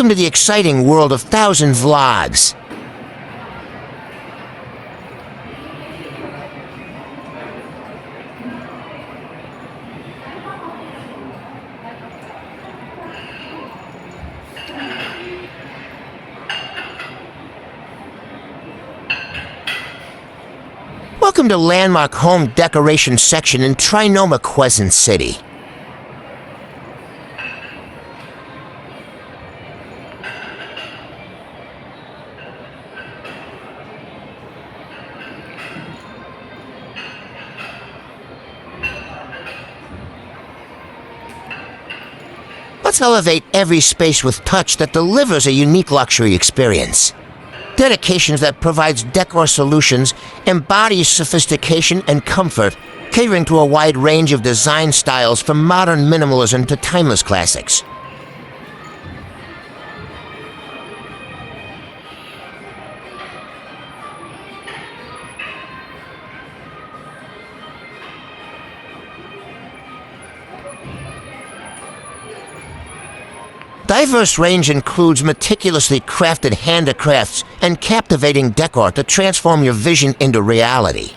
Welcome to the exciting world of 1,000 vlogs. Welcome to Landmark Home Decoration section in Trinoma, Quezon City. Let's elevate every space with touch that delivers a unique luxury experience. Dedications that provides decor solutions embodies sophistication and comfort, catering to a wide range of design styles from modern minimalism to timeless classics. Diverse range includes meticulously crafted handicrafts and captivating decor to transform your vision into reality.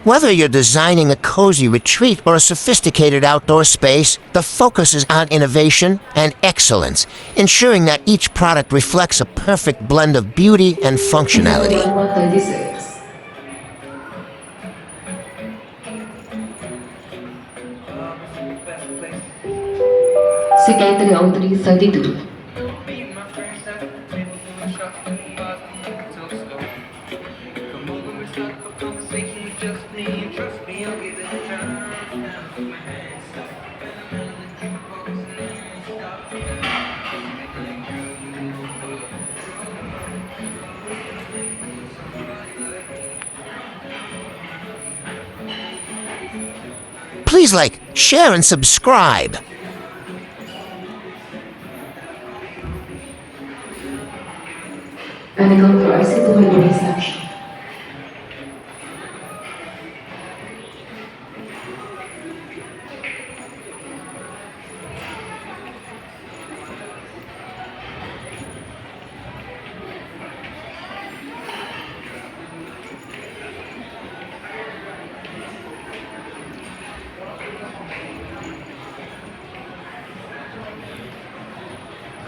Whether you're designing a cozy retreat or a sophisticated outdoor space, the focus is on innovation and excellence, ensuring that each product reflects a perfect blend of beauty and functionality. Secretary Audrey 32. Please like, share, and subscribe. Medical price ito may reception.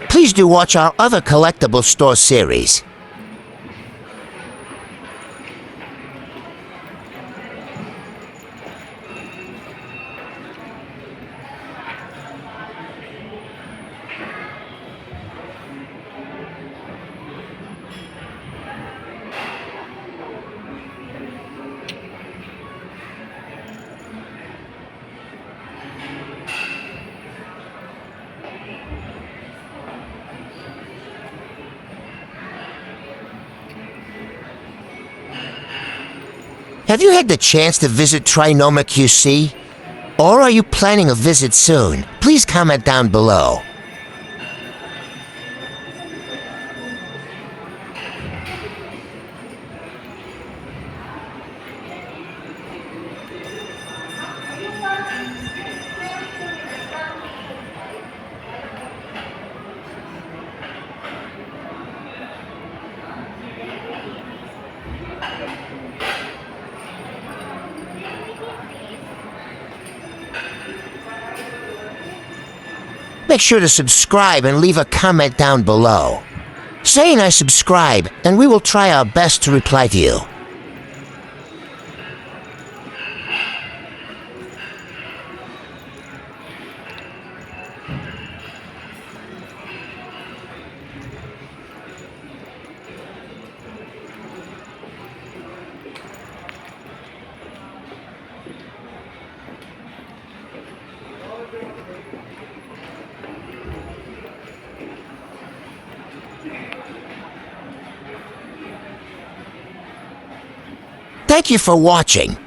Please do watch our other collectible store series. Have you had the chance to visit Trinoma QC? Or are you planning a visit soon? Please comment down below. Make sure to subscribe and leave a comment down below. Saying I subscribe, and we will try our best to reply to you. Thank you for watching.